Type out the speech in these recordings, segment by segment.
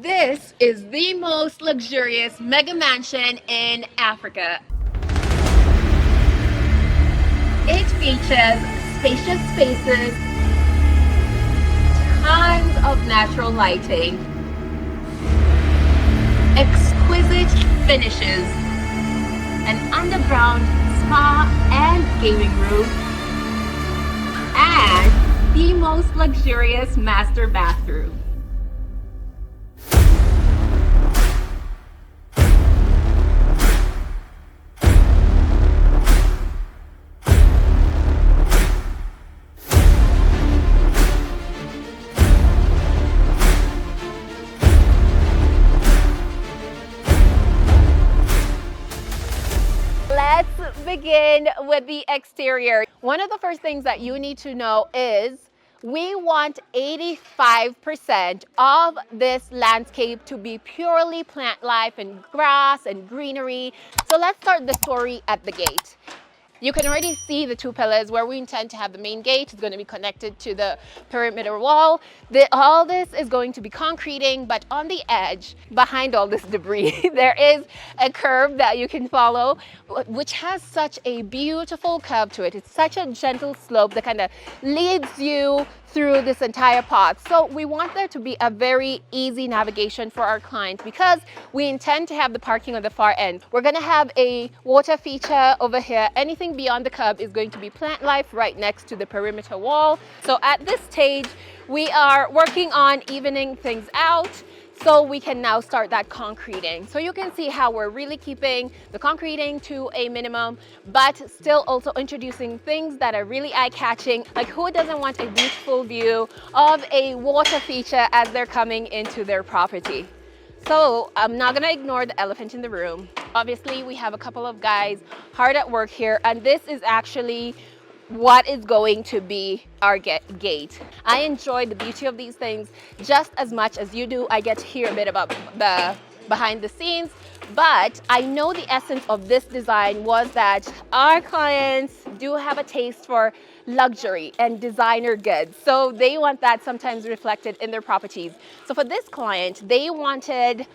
This is the most luxurious mega mansion in Africa. It features spacious spaces, tons of natural lighting, exquisite finishes, an underground spa and gaming room, and the most luxurious master bathroom. Let's begin with the exterior. One of the first things that you need to know is we want 85% of this landscape to be purely plant life and grass and greenery. So let's start the story at the gate. You can already see the two pillars where we intend to have the main gate. It's going to be connected to the perimeter wall. All this is going to be concreting, but on the edge, behind all this debris, there is a curve that you can follow, which has such a beautiful curve to it. It's such a gentle slope that kind of leads you through this entire path. So we want there to be a very easy navigation for our clients because we intend to have the parking on the far end. We're going to have a water feature over here. Anything beyond the curb is going to be plant life right next to the perimeter wall. So at this stage, we are working on evening things out so we can now start that concreting. So you can see how we're really keeping the concreting to a minimum, but still also introducing things that are really eye-catching. Like, who doesn't want a beautiful view of a water feature as they're coming into their property? So I'm not gonna ignore the elephant in the room. Obviously, we have a couple of guys hard at work here, and this is actually what is going to be our gate. I enjoy the beauty of these things just as much as you do. I get to hear a bit about the behind the scenes, but I know the essence of this design was that our clients do have a taste for luxury and designer goods. So they want that sometimes reflected in their properties. So for this client, they wanted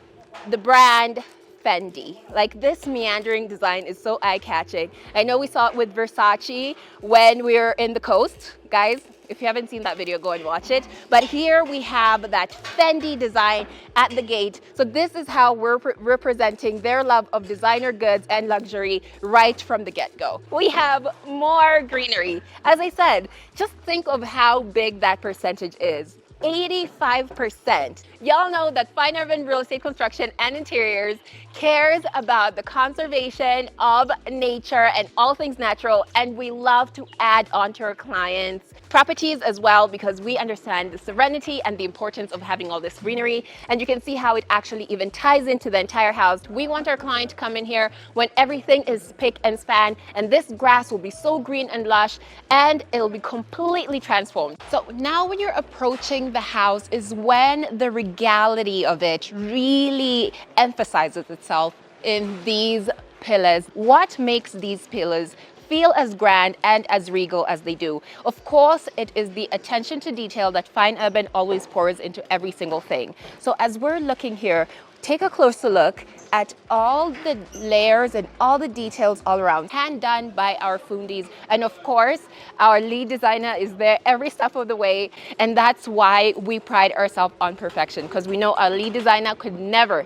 the brand Fendi. Like, this meandering design is so eye-catching. I know we saw it with Versace when we were in the coast. Guys, if you haven't seen that video, go and watch it. But here we have that Fendi design at the gate. So this is how we're representing their love of designer goods and luxury right from the get-go. We have more greenery. As I said, just think of how big that percentage is. 85%. Y'all know that Fine Urban Real Estate Construction and Interiors cares about the conservation of nature and all things natural, and we love to add on to our clients' properties as well because we understand the serenity and the importance of having all this greenery, and you can see how it actually even ties into the entire house. We want our client to come in here when everything is spick and span, and this grass will be so green and lush, and it'll be completely transformed. So now when you're approaching the house is when the regality of it really emphasizes itself in these pillars. What makes these pillars feel as grand and as regal as they do? Of course, it is the attention to detail that Fine Urban always pours into every single thing. So as we're looking here, take a closer look at all the layers and all the details all around, hand done by our fundis. And of course, our lead designer is there every step of the way. And that's why we pride ourselves on perfection, because we know our lead designer could never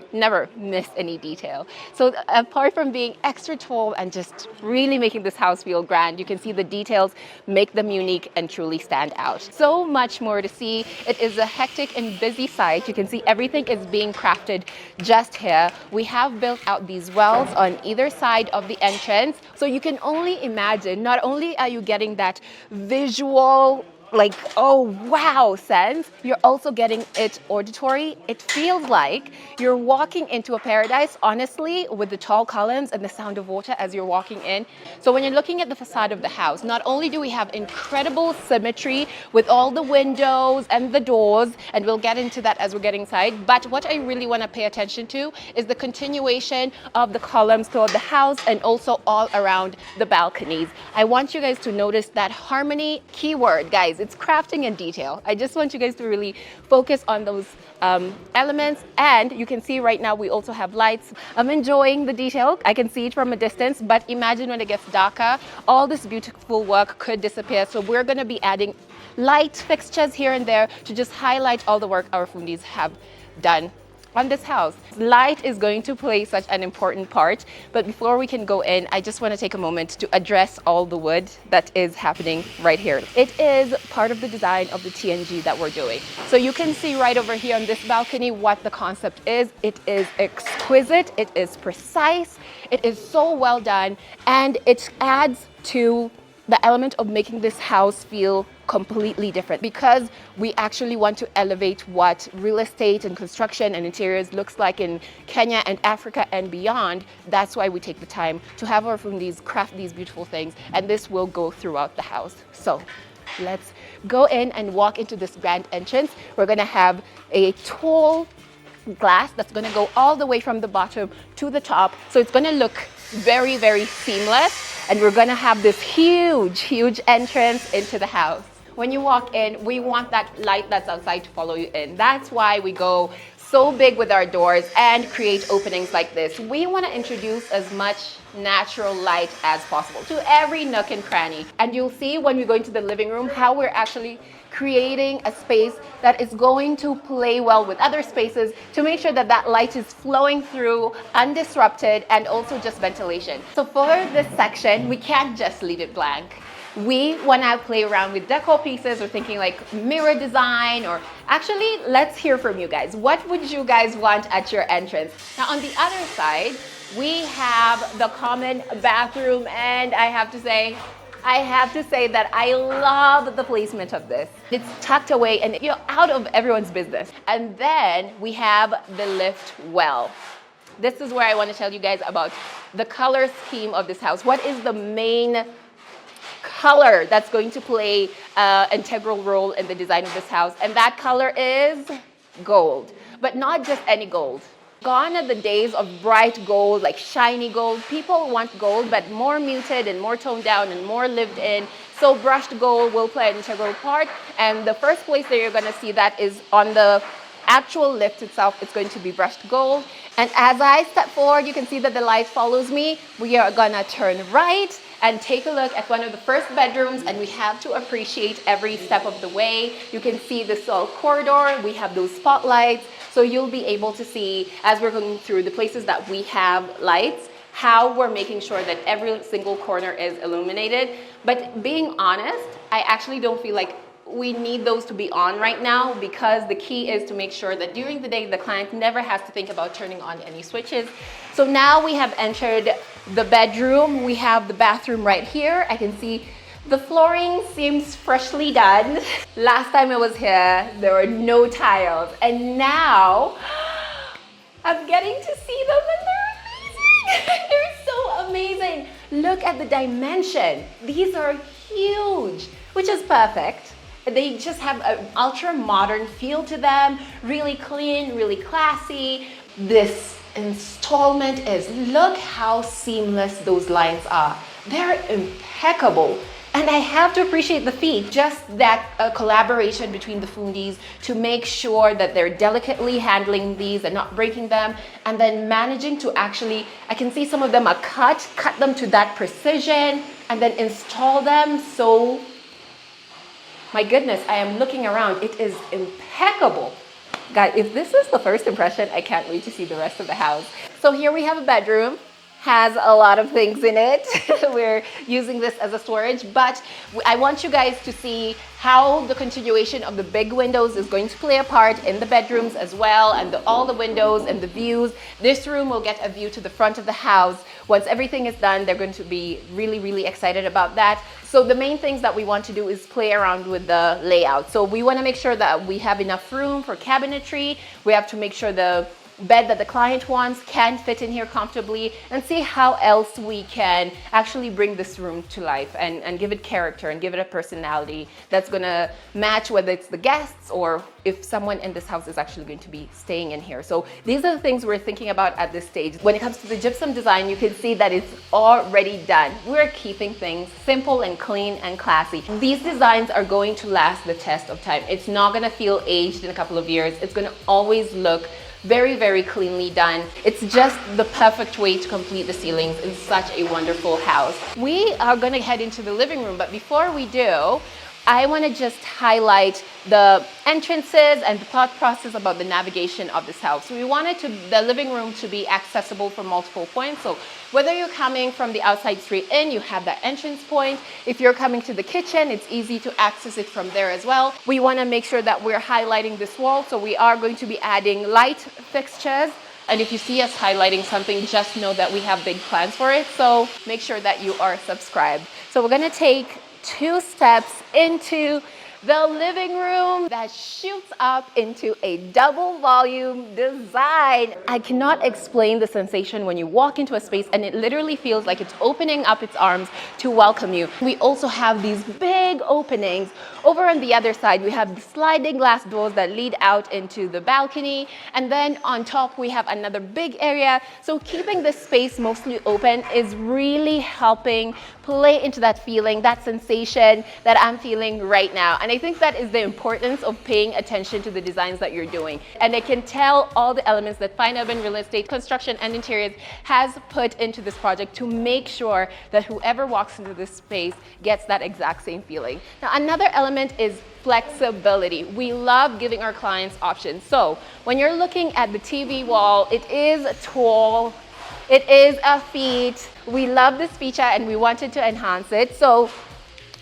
miss any detail. So apart from being extra tall and just really making this house feel grand, you can see the details make them unique and truly stand out. So much more to see. It is a hectic and busy site. You can see everything is being crafted just here. We have built out these wells on either side of the entrance. So you can only imagine, not only are you getting that visual like, oh wow sense, you're also getting it auditory. It feels like you're walking into a paradise, honestly, with the tall columns and the sound of water as you're walking in. So when you're looking at the facade of the house, not only do we have incredible symmetry with all the windows and the doors, and we'll get into that as we're getting inside, but what I really want to pay attention to is the continuation of the columns throughout the house and also all around the balconies. I want you guys to notice that harmony keyword, guys. it's crafting and detail. I just want you guys to really focus on those elements. And you can see right now we also have lights. I'm enjoying the detail. I can see it from a distance, but imagine when it gets darker, all this beautiful work could disappear. So we're going to be adding light fixtures here and there to just highlight all the work our fundis have done on this house. Light is going to play such an important part, but before we can go in, I just want to take a moment to address all the wood that is happening right here. It is part of the design of the TNG that we're doing. So you can see right over here on this balcony what the concept is. It is exquisite, it is precise, it is so well done, and it adds to the element of making this house feel completely different, because we actually want to elevate what real estate and construction and interiors looks like in Kenya and Africa and beyond. That's why we take the time to have our fundis craft these beautiful things, and this will go throughout the house. So let's go in and walk into this grand entrance. We're gonna have a tall glass that's gonna go all the way from the bottom to the top. So it's gonna look very, very seamless. And we're gonna have this huge, huge entrance into the house. When you walk in, we want that light that's outside to follow you in. That's why we go so big with our doors and create openings like this. We wanna introduce as much natural light as possible to every nook and cranny. And you'll see when we go into the living room how we're actually creating a space that is going to play well with other spaces to make sure that that light is flowing through undisrupted, and also just ventilation. So for this section, we can't just leave it blank. We want to play around with deco pieces, or thinking like mirror design, or actually, let's hear from you guys. What would you guys want at your entrance? Now on the other side, we have the common bathroom, and I have to say that I love the placement of this. It's tucked away and you're out of everyone's business. And then we have the lift well. This is where I want to tell you guys about the color scheme of this house. What is the main color that's going to play an integral role in the design of this house? And that color is gold, but not just any gold. Gone are the days of bright gold, like shiny gold. People want gold, but more muted and more toned down and more lived in. So brushed gold will play an integral part. And the first place that you're gonna see that is on the actual lift itself. It's going to be brushed gold. And as I step forward, you can see that the light follows me. We are gonna turn right and take a look at one of the first bedrooms, and we have to appreciate every step of the way. You can see this tall corridor. We have those spotlights. So you'll be able to see, as we're going through the places that we have lights, how we're making sure that every single corner is illuminated. But being honest, I actually don't feel like we need those to be on right now, because the key is to make sure that during the day, the client never has to think about turning on any switches. So now we have entered the bedroom. We have the bathroom right here. I can see the flooring seems freshly done. Last time I was here, there were no tiles. And now, I'm getting to see them, and they're amazing. They're so amazing. Look at the dimension. These are huge, which is perfect. They just have an ultra modern feel to them, really clean, really classy. This installment is, look how seamless those lines are. They're impeccable. And I have to appreciate the feet, just that collaboration between the fundis to make sure that they're delicately handling these and not breaking them, and then managing to actually, I can see some of them are cut them to that precision, and then install them. So, my goodness, I am looking around. It is impeccable. Guys, if this is the first impression, I can't wait to see the rest of the house. So here we have a bedroom. Has a lot of things in it. We're using this as a storage, but I want you guys to see how the continuation of the big windows is going to play a part in the bedrooms as well, and all the windows and the views. This room will get a view to the front of the house. Once everything is done, they're going to be really, really excited about that. So the main things that we want to do is play around with the layout. So we want to make sure that we have enough room for cabinetry. We have to make sure the bed that the client wants can fit in here comfortably, and see how else we can actually bring this room to life and give it character and give it a personality that's gonna match whether it's the guests or if someone in this house is actually going to be staying in here. So these are the things we're thinking about at this stage. When it comes to the gypsum design, you can see that it's already done. We're keeping things simple and clean and classy. These designs are going to last the test of time. It's not gonna feel aged in a couple of years. It's gonna always look very, very cleanly done. It's just the perfect way to complete the ceilings in such a wonderful house. We are gonna head into the living room, but before we do, I want to just highlight the entrances and the thought process about the navigation of this house. We wanted the living room to be accessible from multiple points. So whether you're coming from the outside straight in, you have that entrance point. If you're coming to the kitchen, it's easy to access it from there as well. We want to make sure that we're highlighting this wall. So we are going to be adding light fixtures. And if you see us highlighting something, just know that we have big plans for it. So make sure that you are subscribed. So we're going to take 2 steps into the living room that shoots up into a double volume design. I cannot explain the sensation when you walk into a space and it literally feels like it's opening up its arms to welcome you. We also have these big openings. Over on the other side, we have the sliding glass doors that lead out into the balcony. And then on top, we have another big area. So keeping this space mostly open is really helping play into that feeling, that sensation that I'm feeling right now. And I think that is the importance of paying attention to the designs that you're doing. And I can tell all the elements that Fine Urban Real Estate, Construction and Interiors has put into this project to make sure that whoever walks into this space gets that exact same feeling. Now, another element is flexibility. We love giving our clients options. So when you're looking at the TV wall, it is tall, it is a feat. We love this feature and we wanted to enhance it. So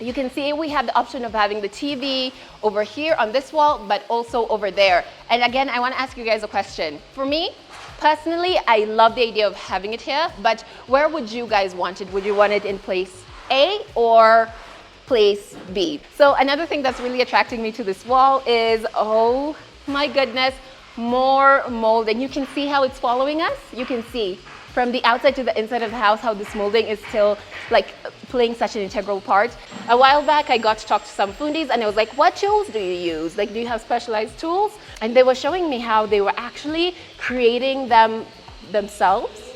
you can see we have the option of having the TV over here on this wall, but also over there. And again, I want to ask you guys a question. For me, personally, I love the idea of having it here, but where would you guys want it? Would you want it in place A or place B? So another thing that's really attracting me to this wall is, oh my goodness, more molding. You can see how it's following us. You can see from the outside to the inside of the house how this molding is still like playing such an integral part. A while back, I got to talk to some fundis and I was like, what tools do you use? Like, do you have specialized tools? And they were showing me how they were actually creating them themselves,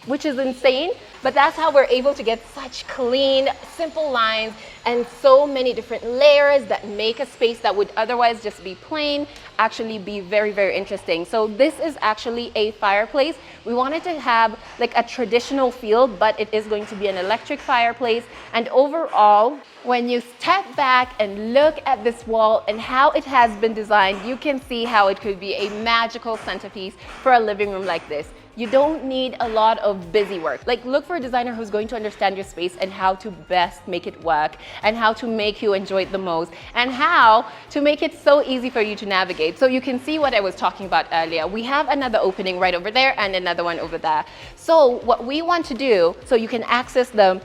which is insane. But that's how we're able to get such clean, simple lines and so many different layers that make a space that would otherwise just be plain actually be very, very interesting. So this is actually a fireplace. We wanted to have like a traditional feel, but it is going to be an electric fireplace. And overall, when you step back and look at this wall and how it has been designed, you can see how it could be a magical centerpiece for a living room like this. You don't need a lot of busy work. Like, look for a designer who's going to understand your space and how to best make it work and how to make you enjoy it the most and how to make it so easy for you to navigate. So you can see what I was talking about earlier. We have another opening right over there and another one over there. So what we want to do, so you can access the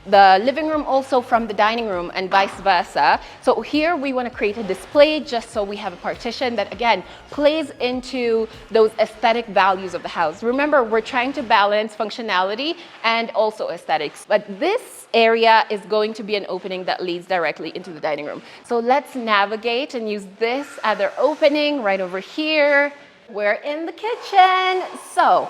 living room also from the dining room and vice versa. So here we want to create a display just so we have a partition that again plays into those aesthetic values of the house. Remember, we're trying to balance functionality and also aesthetics, but this area is going to be an opening that leads directly into the dining room. So let's navigate and use this other opening right over here. We're in the kitchen. So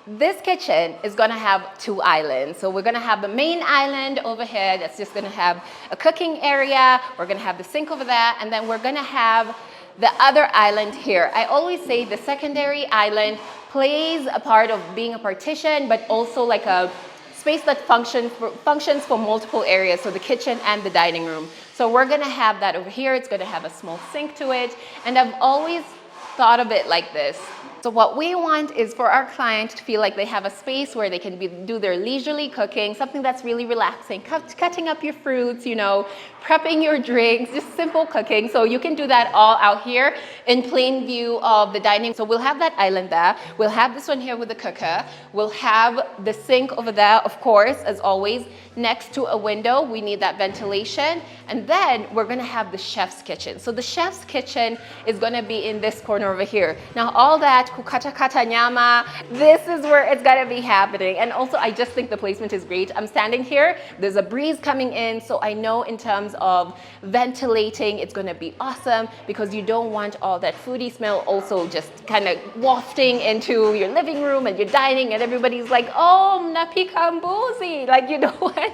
this kitchen is going to have 2 islands. So we're going to have the main island over here that's just going to have a cooking area. We're going to have the sink over there. And then we're going to have the other island here. I always say the secondary island plays a part of being a partition, but also like a space that functions for multiple areas. So the kitchen and the dining room. So we're going to have that over here. It's going to have a small sink to it. And I've always thought of it like this. So what we want is for our client to feel like they have a space where they can do their leisurely cooking, something that's really relaxing, cutting up your fruits, you know, prepping your drinks, just simple cooking. So you can do that all out here in plain view of the dining. So we'll have that island there. We'll have this one here with the cooker. We'll have the sink over there, of course, as always, next to a window. We need that ventilation. And then we're going to have the chef's kitchen. So the chef's kitchen is going to be in this corner over here. Now, all that kukata nyama, this is where it's gonna be happening. And also, I just think the placement is great. I'm standing here, there's a breeze coming in, so I know in terms of ventilating, it's gonna be awesome because you don't want all that foodie smell also just kind of wafting into your living room and your dining, and everybody's like, oh, napikambuzi. Like, you don't want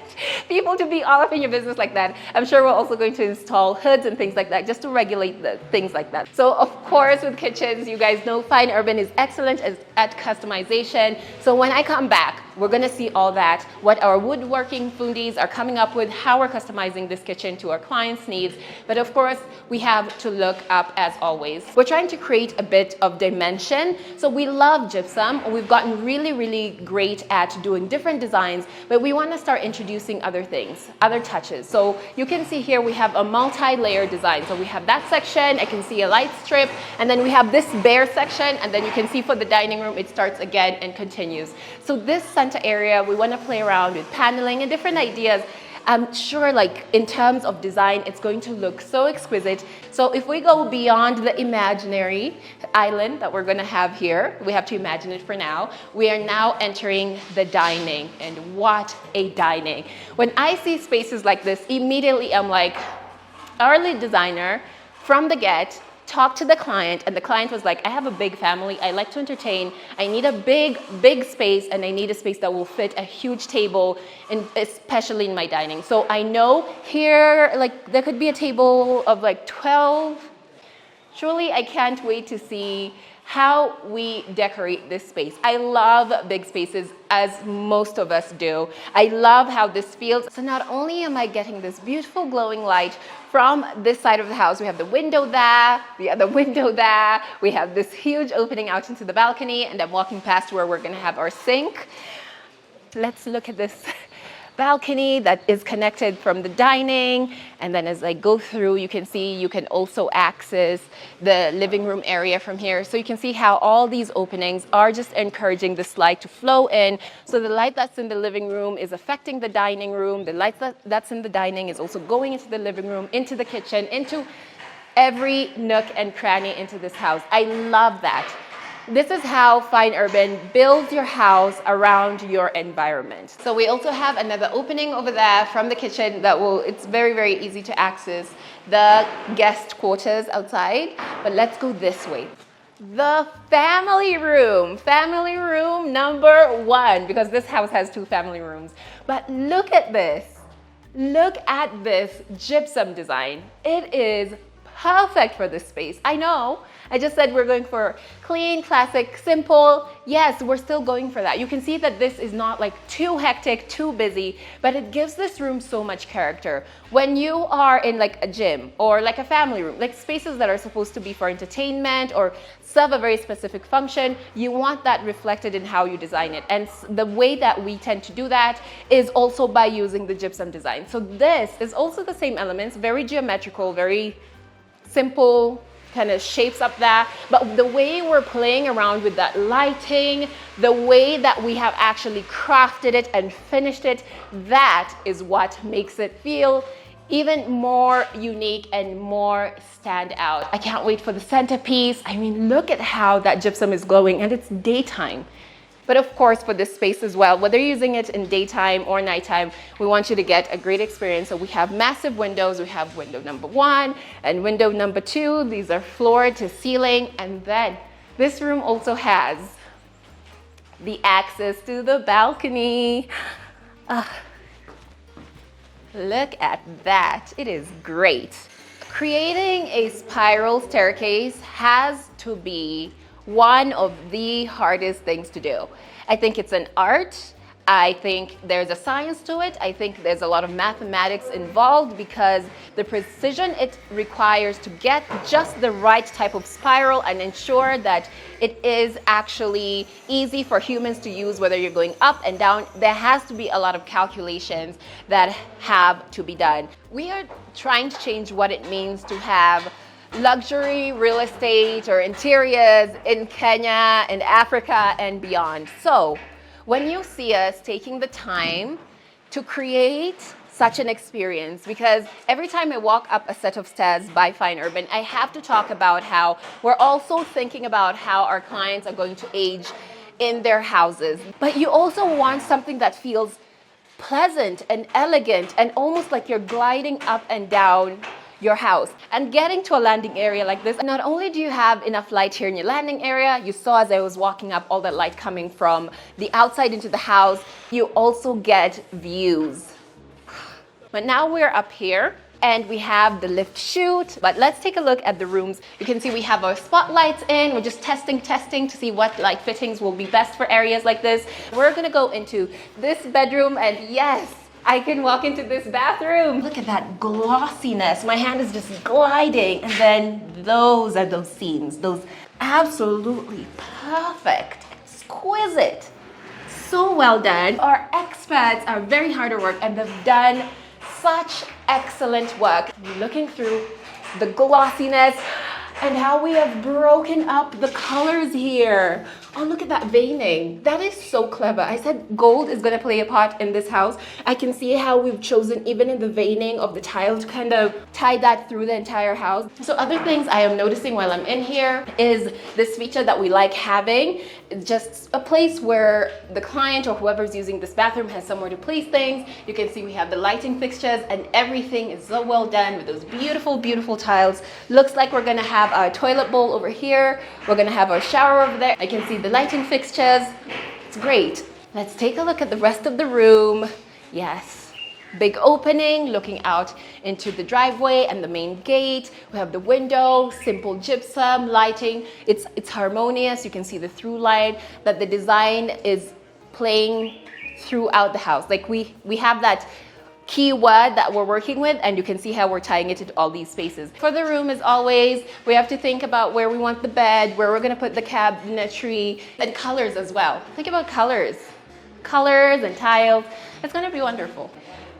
people to be all up in your business like that. I'm sure we're also going to install hoods and things like that just to regulate the things like that. So of course, with kitchens, you guys know Fine Urban is excellent at customization. So when I come back, we're gonna see all that, what our woodworking foodies are coming up with, how we're customizing this kitchen to our clients' needs. But of course, we have to look up as always. We're trying to create a bit of dimension. So we love gypsum. We've gotten really, really great at doing different designs, but we wanna start introducing other things, other touches. So you can see here we have a multi-layer design. So we have that section, I can see a light strip, and then we have this bare section, and then you can see for the dining room, it starts again and continues. So this center area, we want to play around with paneling and different ideas. I'm sure, like, in terms of design, it's going to look so exquisite. So if we go beyond the imaginary island that we're going to have here, we have to imagine it for now. We are now entering the dining, and what a dining. When I see spaces like this, immediately I'm like, our lead designer from the get talked to the client, and the client was like, I have a big family, I like to entertain, I need a big space, and I need a space that will fit a huge table, and especially in my dining. So I know here, like, there could be a table of like 12. Truly, I can't wait to see how we decorate this space. I love big spaces, as most of us do. I love how this feels. So not only am I getting this beautiful glowing light from this side of the house, we have the window there, the other window there, we have this huge opening out into the balcony, and I'm walking past where we're gonna have our sink. Let's look at this balcony that is connected from the dining, and then as I go through, you can see you can also access the living room area from here. So you can see how all these openings are just encouraging this light to flow in. So the light that's in the living room is affecting the dining room. The light that's in the dining is also going into the living room, into the kitchen, into every nook and cranny into this house. I love that. This is how Fine Urban builds your house around your environment. So we also have another opening over there from the kitchen that it's very, very easy to access the guest quarters outside. But let's go this way. The family room number 1, because this house has 2 family rooms. But look at this. Look at this gypsum design. It is perfect for this space. I know, I just said we're going for clean, classic, simple. Yes, we're still going for that. You can see that this is not like too hectic, too busy, but it gives this room so much character. When you are in like a gym or like a family room, like spaces that are supposed to be for entertainment or serve a very specific function, you want that reflected in how you design it. And the way that we tend to do that is also by using the gypsum design. So this is also the same elements, very geometrical, very simple kind of shapes up there, but the way we're playing around with that lighting, the way that we have actually crafted it and finished it, that is what makes it feel even more unique and more stand out. I can't wait for the centerpiece. I mean, look at how that gypsum is glowing, and it's daytime. But of course, for this space as well, whether you're using it in daytime or nighttime, we want you to get a great experience. So we have massive windows. We have window number 1 and window number 2. These are floor to ceiling. And then this room also has the access to the balcony. Look at that. It is great. Creating a spiral staircase has to be one of the hardest things to do. I think it's an art. I think there's a science to it. I think there's a lot of mathematics involved because the precision it requires to get just the right type of spiral and ensure that it is actually easy for humans to use, whether you're going up and down. There has to be a lot of calculations that have to be done. We are trying to change what it means to have luxury real estate or interiors in Kenya and Africa and beyond. So when you see us taking the time to create such an experience because every time I walk up a set of stairs by Fine Urban, I have to talk about how we're also thinking about how our clients are going to age in their houses. But you also want something that feels pleasant and elegant and almost like you're gliding up and down your house. And getting to a landing area like this, not only do you have enough light here in your landing area, you saw as I was walking up all that light coming from the outside into the house, you also get views. But now we're up here and we have the lift chute, but let's take a look at the rooms. You can see we have our spotlights in. We're just testing to see what light fittings will be best for areas like this. We're gonna go into this bedroom and yes, I can walk into this bathroom. Look at that glossiness. My hand is just gliding. And then those are those seams, those absolutely perfect, exquisite. So well done. Our experts are very hard at work and they've done such excellent work. Looking through the glossiness and how we have broken up the colors here. Oh, look at that veining. That is so clever. I said gold is gonna play a part in this house. I can see how we've chosen, even in the veining of the tile, to kind of tie that through the entire house. So other things I am noticing while I'm in here is this feature that we like having. It's just a place where the client or whoever's using this bathroom has somewhere to place things. You can see we have the lighting fixtures and everything is so well done with those beautiful, beautiful tiles. Looks like we're gonna have our toilet bowl over here. We're gonna have our shower over there. I can see the lighting fixtures. It's great. Let's take a look at the rest of the room. Yes, big opening looking out into the driveway and the main gate. We have the window, simple gypsum lighting. It's harmonious. You can see the through light that the design is playing throughout the house. Like we have that keyword that we're working with and you can see how we're tying it into all these spaces. For the room, as always, we have to think about where we want the bed, where we're gonna put the cabinetry, and colors as well. Think about colors and tiles. It's gonna be wonderful.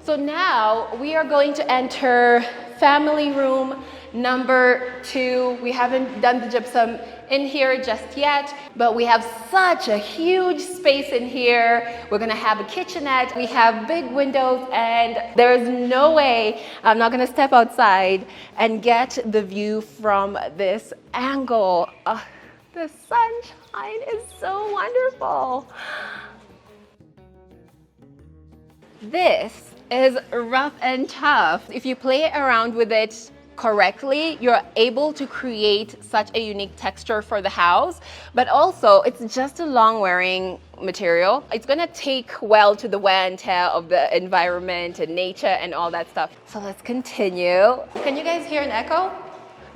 So now we are going to enter family room number 2. We haven't done the gypsum in here just yet, but we have such a huge space in here. We're gonna have a kitchenette. We have big windows and there's no way I'm not gonna step outside and get the view from this angle. The sunshine is so wonderful. This is rough and tough. If you play around with it correctly, you're able to create such a unique texture for the house, but also it's just a long wearing material. It's gonna take well to the wear and tear of the environment and nature and all that stuff. So let's continue. Can you guys hear an echo?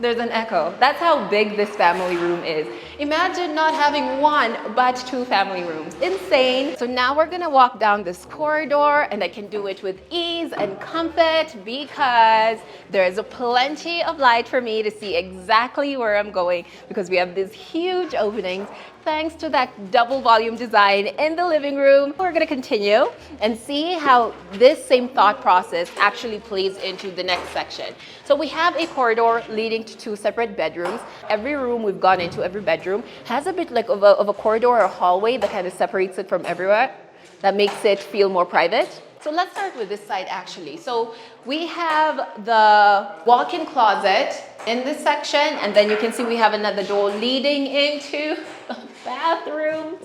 There's an echo. That's how big this family room is. Imagine not having 1 but 2 family rooms. Insane. So now we're gonna walk down this corridor and I can do it with ease and comfort because there's plenty of light for me to see exactly where I'm going because we have these huge openings thanks to that double volume design in the living room. We're gonna continue and see how this same thought process actually plays into the next section. So we have a corridor leading to 2 separate bedrooms. Every room we've gone into, every bedroom, has a bit like of a corridor or a hallway that kind of separates it from everywhere. That makes it feel more private. So let's start with this side actually. So we have the walk-in closet in this section, and then you can see we have another door leading into the bathroom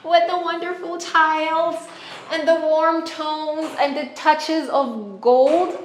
with the wonderful tiles and the warm tones and the touches of gold.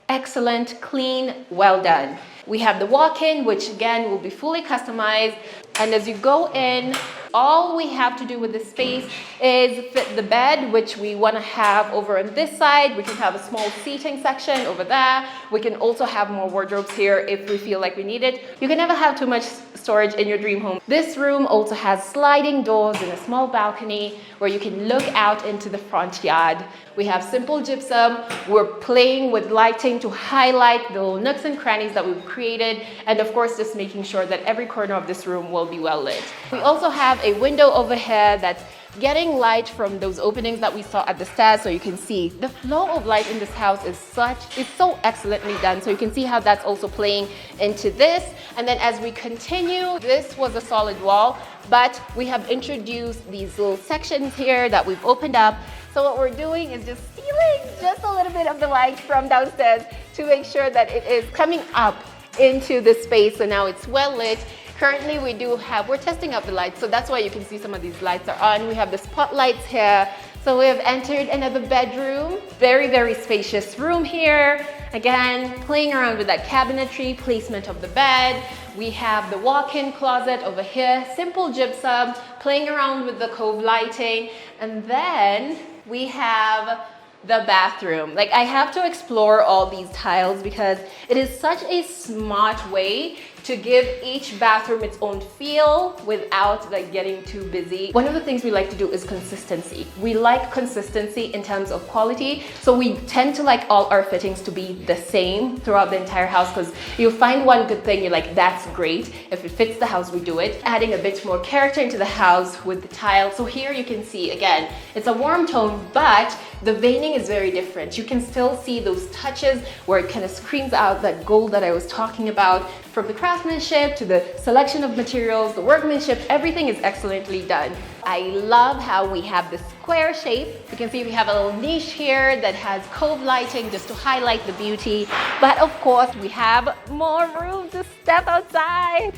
Excellent, clean, well done. We have the walk-in, which again will be fully customized. And as you go in, all we have to do with this space is fit the bed, which we want to have over on this side. We can have a small seating section over there. We can also have more wardrobes here if we feel like we need it. You can never have too much storage in your dream home. This room also has sliding doors and a small balcony where you can look out into the front yard. We have simple gypsum. We're playing with lighting to highlight the little nooks and crannies that we've created. And of course, just making sure that every corner of this room will be well lit. We also have a window over here that's getting light from those openings that we saw at the stairs. So you can see the flow of light in this house is so excellently done. So you can see how that's also playing into this. And then as we continue, this was a solid wall, but we have introduced these little sections here that we've opened up. So what we're doing is just stealing just a little bit of the light from downstairs to make sure that it is coming up into this space. So now it's well lit. Currently we're testing out the lights, so that's why you can see some of these lights are on. We have the spotlights here. So we have entered another bedroom. Very, very spacious room here. Again, playing around with that cabinetry, placement of the bed. We have the walk-in closet over here, simple gypsum, playing around with the cove lighting. And then we have the bathroom. Like, I have to explore all these tiles because it is such a smart way to give each bathroom its own feel without like getting too busy. One of the things we like to do is consistency. We like consistency in terms of quality. So we tend to like all our fittings to be the same throughout the entire house, because you find one good thing, you're like, that's great. If it fits the house, we do it. Adding a bit more character into the house with the tile. So here you can see, again, it's a warm tone, but the veining is very different. You can still see those touches where it kind of screams out that gold that I was talking about. From the craftsmanship to the selection of materials, the workmanship, everything is excellently done. I love how we have the square shape. You can see we have a little niche here that has cove lighting just to highlight the beauty. But of course, we have more room to step outside.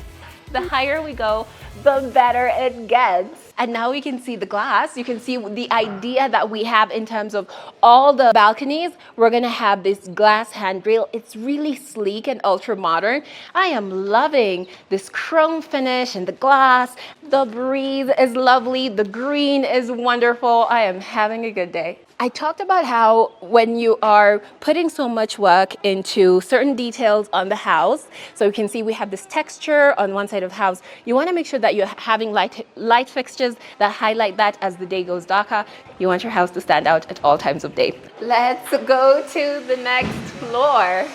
The higher we go, the better it gets. And now we can see the glass. You can see the idea that we have in terms of all the balconies. We're gonna have this glass handrail. It's really sleek and ultra modern. I am loving this chrome finish and the glass. The breeze is lovely. The green is wonderful. I am having a good day. I talked about how when you are putting so much work into certain details on the house, so you can see we have this texture on one side of the house. You want to make sure that you're having light fixtures that highlight that as the day goes darker. You want your house to stand out at all times of day. Let's go to the next floor.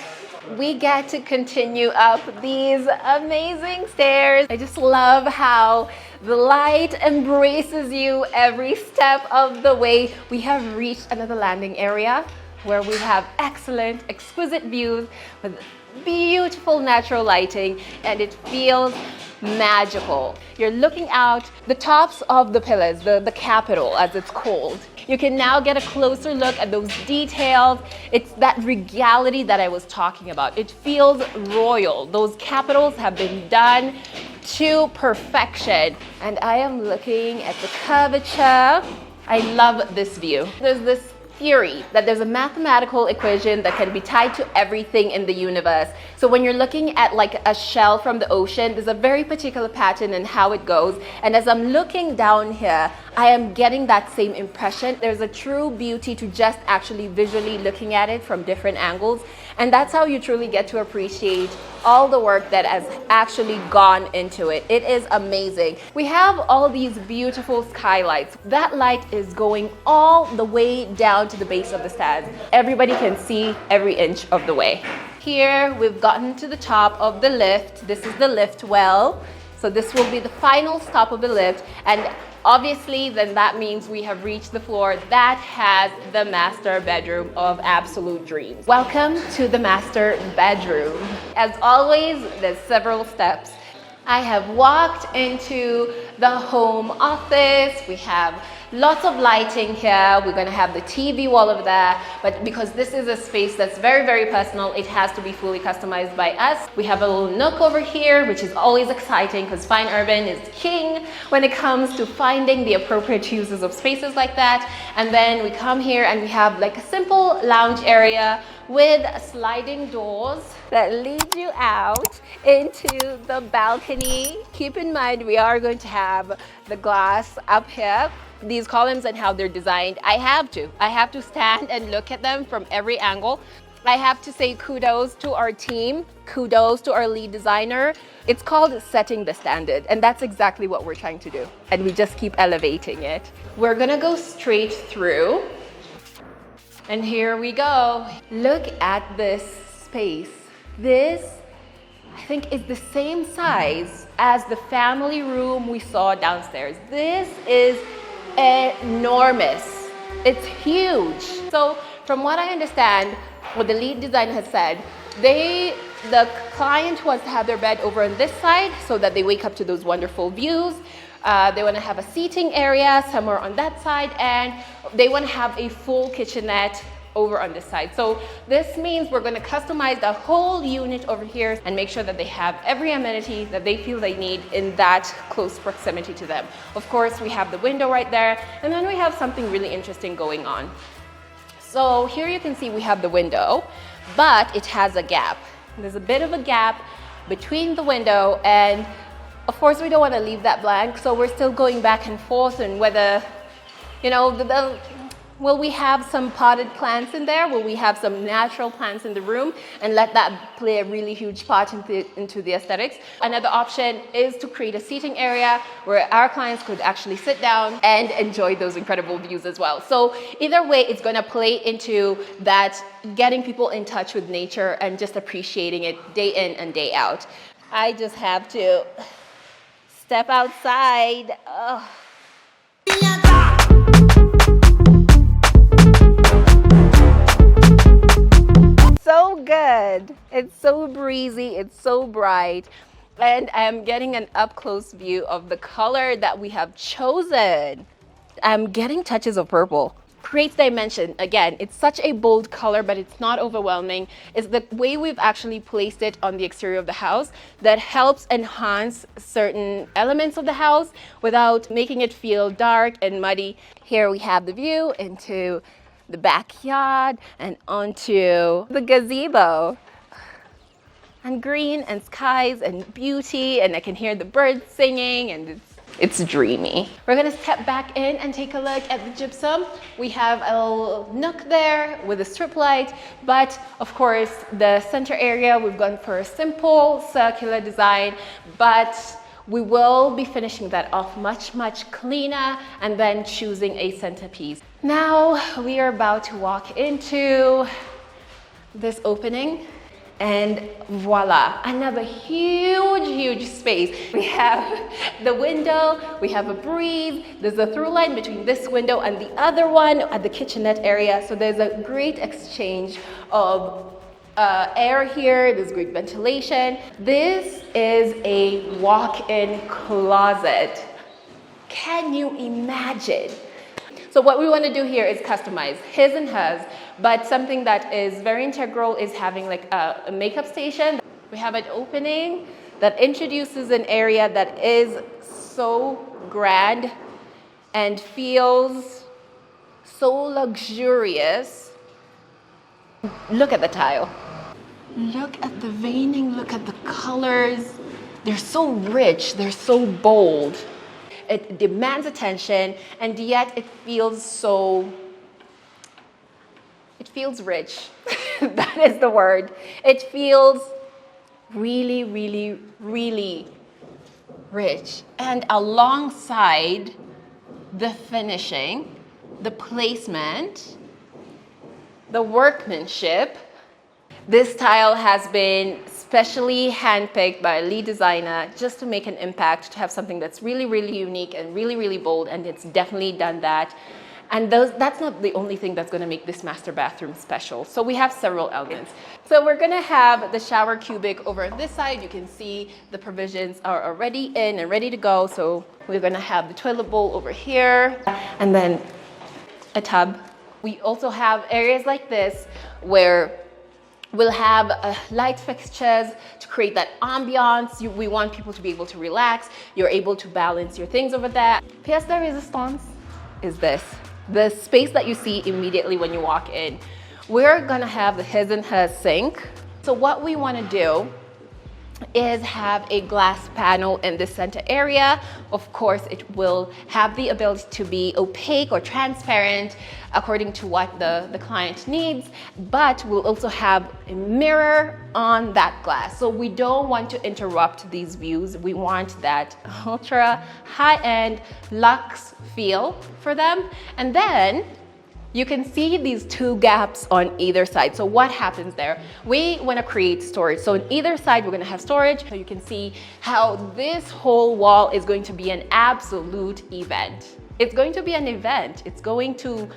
We get to continue up these amazing stairs. I just love how the light embraces you every step of the way. We have reached another landing area where we have excellent, exquisite views with beautiful natural lighting, and it feels magical. You're looking out the tops of the pillars, the capital as it's called. You can now get a closer look at those details. It's that regality that I was talking about. It feels royal. Those capitals have been done to perfection. And I am looking at the curvature. I love this view. There's this theory that there's a mathematical equation that can be tied to everything in the universe. So when you're looking at like a shell from the ocean, there's a very particular pattern in how it goes. And as I'm looking down here, I am getting that same impression. There's a true beauty to just actually visually looking at it from different angles. And that's how you truly get to appreciate all the work that has actually gone into it. It is amazing. We have all these beautiful skylights. That light is going all the way down to the base of the stairs. Everybody can see every inch of the way. Here we've gotten to the top of the lift. This is the lift well. So this will be the final stop of the lift. And obviously, then that means we have reached the floor that has the master bedroom of absolute dreams. Welcome to the master bedroom. As always, there's several steps. I have walked into the home office. We have lots of lighting here. We're going to have the TV wall over there, but because this is a space that's very, very personal, it has to be fully customized by us. We have a little nook over here, which is always exciting because Fine Urban is king when it comes to finding the appropriate uses of spaces like that. And then we come here and we have like a simple lounge area with sliding doors that lead you out into the balcony. Keep in mind, we are going to have the glass up here. These columns and how they're designed, I have to stand and look at them from every angle. I have to say kudos to our team, kudos to our lead designer. It's called setting the standard, and that's exactly what we're trying to do. And we just keep elevating it. We're gonna go straight through. And here we go. Look at this space. This, I think, is the same size as the family room we saw downstairs. This is enormous. It's huge. So from what I understand, what the lead designer has said, the client wants to have their bed over on this side so that they wake up to those wonderful views. They want to have a seating area somewhere on that side, and they want to have a full kitchenette over on this side. So this means we're going to customize the whole unit over here and make sure that they have every amenity that they feel they need in that close proximity to them. Of course, we have the window right there, and then we have something really interesting going on. So here you can see we have the window, but it has a gap. There's a bit of a gap between the window, and of course we don't want to leave that blank, so we're still going back and forth and whether, you know, will we have some potted plants in there? Will we have some natural plants in the room and let that play a really huge part into the aesthetics? Another option is to create a seating area where our clients could actually sit down and enjoy those incredible views as well. So either way, it's going to play into that, getting people in touch with nature and just appreciating it day in and day out. I just have to step outside. Oh. So good. It's so breezy, it's so bright, and I'm getting an up-close view of the color that we have chosen. I'm getting touches of purple. Creates dimension. Again, it's such a bold color, but it's not overwhelming. It's the way we've actually placed it on the exterior of the house that helps enhance certain elements of the house without making it feel dark and muddy. Here we have the view into the backyard and onto the gazebo, and green and skies and beauty, and I can hear the birds singing, and it's dreamy. We're gonna step back in and take a look at the gypsum. We have a little nook there with a strip light, but of course the center area, we've gone for a simple circular design, but we will be finishing that off much cleaner and then choosing a centerpiece. Now we are about to walk into this opening, and voila, another huge space. We have the window, we have a breeze, there's a through line between this window and the other one at the kitchenette area, so there's a great exchange of air here, there's great ventilation. This is a walk-in closet. Can you imagine? So what we want to do here is customize his and hers, but something that is very integral is having like a makeup station. We have an opening that introduces an area that is so grand and feels so luxurious. Look at the tile. Look at the veining, look at the colors. They're so rich, they're so bold. It demands attention, and yet it feels rich. That is the word. It feels really rich. And alongside the finishing, the placement, the workmanship, this tile has been specially handpicked by a lead designer just to make an impact, to have something that's really unique and really bold, and it's definitely done that. And that's not the only thing that's going to make this master bathroom special. So we have several elements. So we're going to have the shower cubic over on this side. You can see the provisions are already in and ready to go. So we're going to have the toilet bowl over here, and then a tub. We also have areas like this where we'll have light fixtures to create that ambiance. We want people to be able to relax. You're able to balance your things over there. Pièce de résistance is this. The space that you see immediately when you walk in. We're gonna have the his and her sink. So what we wanna do is have a glass panel in the center area. Of course, it will have the ability to be opaque or transparent according to what the client needs, but we'll also have a mirror on that glass. So we don't want to interrupt these views. We want that ultra high-end luxe feel for them. And then you can see these two gaps on either side. So what happens there? We want to create storage. So on either side, we're going to have storage. So you can see how this whole wall is going to be an absolute event. It's going to be an event. It's going to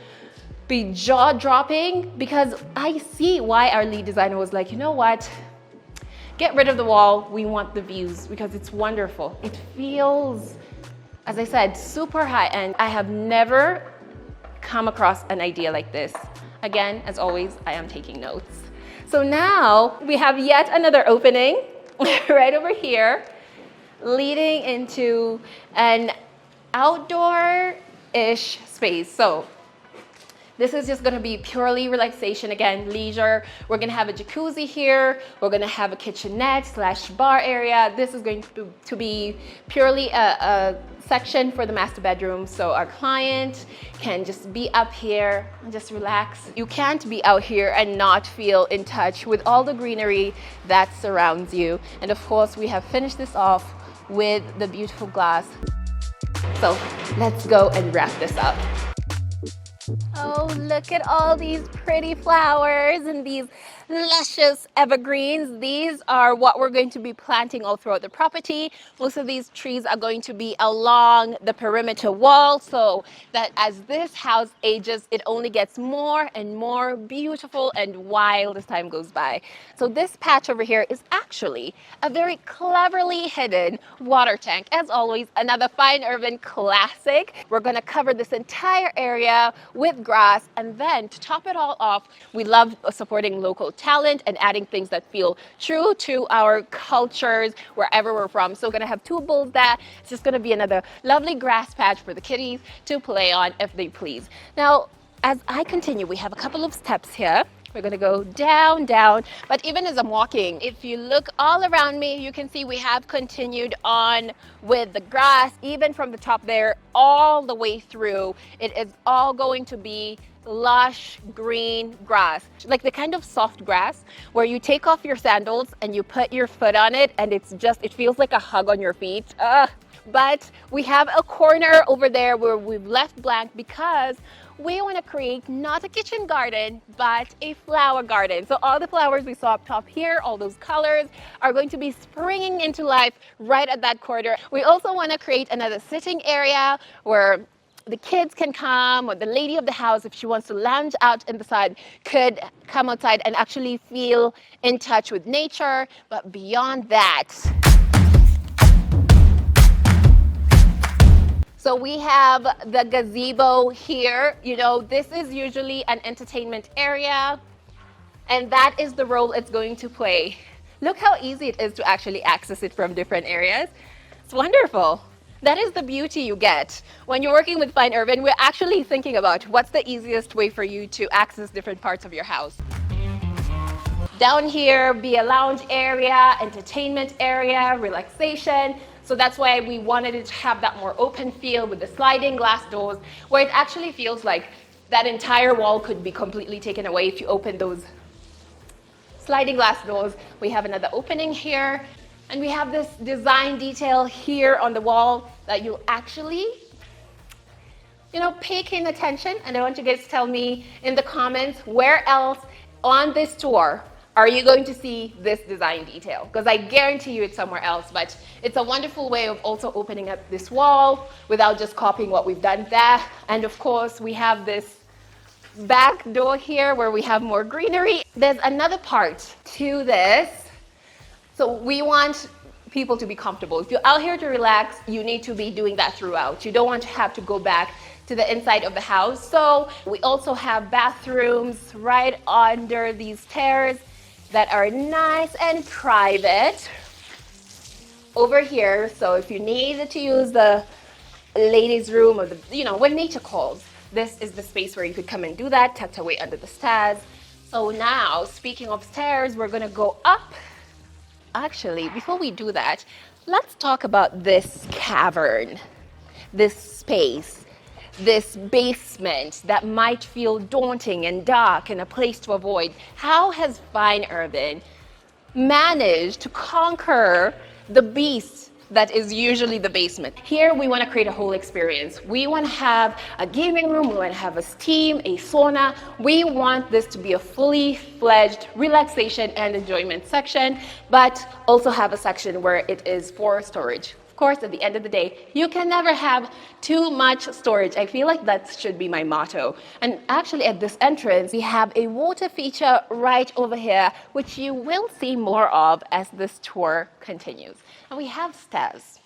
be jaw-dropping, because I see why our lead designer was like, you know what? Get rid of the wall. We want the views because it's wonderful. It feels, as I said, super high-end. I have never come across an idea like this. Again, as always, I am taking notes. So now we have yet another opening right over here, leading into an outdoor-ish space. So this is just gonna be purely relaxation, again, leisure. We're gonna have a jacuzzi here. We're gonna have a kitchenette/bar area. This is going to be purely a section for the master bedroom. So our client can just be up here and just relax. You can't be out here and not feel in touch with all the greenery that surrounds you. And of course, we have finished this off with the beautiful glass. So let's go and wrap this up. Oh, look at all these pretty flowers and these luscious evergreens. These are what we're going to be planting all throughout the property. Most of these trees are going to be along the perimeter wall, so that as this house ages, it only gets more and more beautiful and wild as time goes by. So this patch over here is actually a very cleverly hidden water tank. As always, another fine urban classic. We're going to cover this entire area with grass, and then to top it all off, we love supporting local talent and adding things that feel true to our cultures wherever we're from. So we're gonna have two bulls there. It's just gonna be another lovely grass patch for the kitties to play on if they please. Now, as I continue, we have a couple of steps here. We're gonna go down, down, but even as I'm walking, if you look all around me, you can see we have continued on with the grass, even from the top there, all the way through. It is all going to be lush green grass, like the kind of soft grass where you take off your sandals and you put your foot on it and it feels like a hug on your feet. But we have a corner over there where we've left blank because we want to create not a kitchen garden, but a flower garden. So all the flowers we saw up top here, all those colors are going to be springing into life right at that corner. We also want to create another sitting area where the kids can come, or the lady of the house, if she wants to lounge out in the side, could come outside and actually feel in touch with nature. But beyond that, so we have the gazebo here. You know, this is usually an entertainment area, and that is the role it's going to play. Look how easy it is to actually access it from different areas. It's wonderful. That is the beauty you get. When you're working with Fine Urban, we're actually thinking about what's the easiest way for you to access different parts of your house. Down here, be a lounge area, entertainment area, relaxation. So that's why we wanted it to have that more open feel with the sliding glass doors, where it actually feels like that entire wall could be completely taken away if you open those sliding glass doors. We have another opening here. And we have this design detail here on the wall that you'll actually, pay keen attention. And I want you guys to tell me in the comments, where else on this tour are you going to see this design detail? Because I guarantee you it's somewhere else, but it's a wonderful way of also opening up this wall without just copying what we've done there. And of course, we have this back door here where we have more greenery. There's another part to this. So we want people to be comfortable. If you're out here to relax, you need to be doing that throughout. You don't want to have to go back to the inside of the house. So we also have bathrooms right under these stairs that are nice and private over here. So if you need to use the ladies' room or when nature calls, this is the space where you could come and do that, tucked away under the stairs. So now, speaking of stairs, we're gonna go up. Actually, before we do that, let's talk about this cavern, this space, this basement that might feel daunting and dark and a place to avoid. How has Fine Urban managed to conquer the beast that is usually the basement. Here we want to create a whole experience. We want to have a gaming room, we want to have a steam, a sauna. We want this to be a fully fledged relaxation and enjoyment section, but also have a section where it is for storage. Of course, at the end of the day, you can never have too much storage. I feel like that should be my motto. And actually at this entrance, we have a water feature right over here, which you will see more of as this tour continues. And we have stairs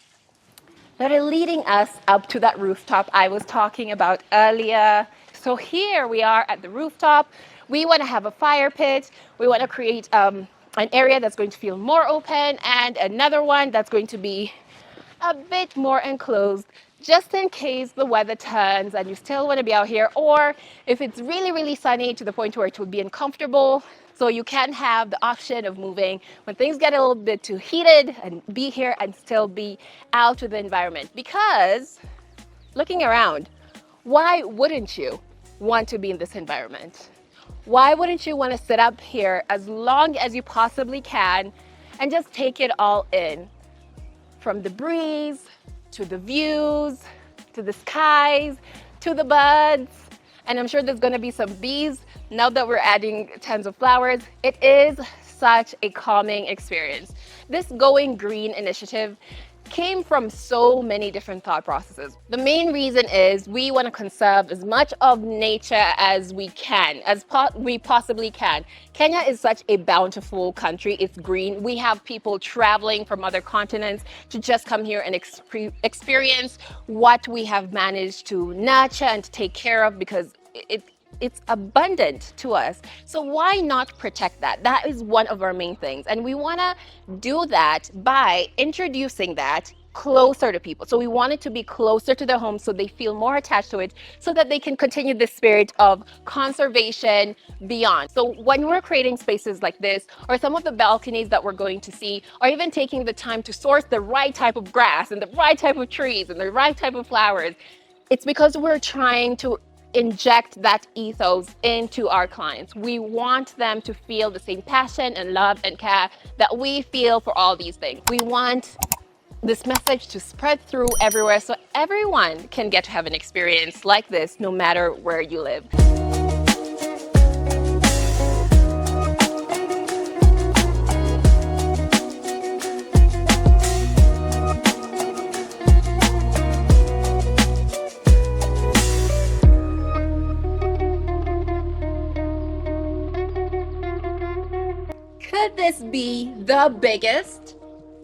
that are leading us up to that rooftop I was talking about earlier. So here we are at the rooftop. We want to have a fire pit. We want to create an area that's going to feel more open, and another one that's going to be a bit more enclosed, just in case the weather turns and you still want to be out here, or if it's really, really sunny to the point where it would be uncomfortable. So you can have the option of moving when things get a little bit too heated and be here and still be out with the environment. Because looking around, why wouldn't you want to be in this environment? Why wouldn't you want to sit up here as long as you possibly can and just take it all in? From the breeze, to the views, to the skies, to the birds. And I'm sure there's gonna be some bees now that we're adding tons of flowers. It is such a calming experience. This Going Green initiative came from so many different thought processes. The main reason is we want to conserve as much of nature as we can, as we possibly can. Kenya is such a bountiful country. It's green. We have people traveling from other continents to just come here and experience what we have managed to nurture and to take care of, because it's abundant to us. So why not protect that? That is one of our main things. And we want to do that by introducing that closer to people. So we want it to be closer to their homes so they feel more attached to it, so that they can continue this spirit of conservation beyond. So when we're creating spaces like this, or some of the balconies that we're going to see, or even taking the time to source the right type of grass and the right type of trees and the right type of flowers, it's because we're trying to inject that ethos into our clients. We want them to feel the same passion and love and care that we feel for all these things. We want this message to spread through everywhere so everyone can get to have an experience like this no matter where you live. Could this be the biggest,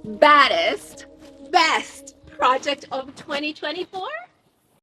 baddest, best project of 2024?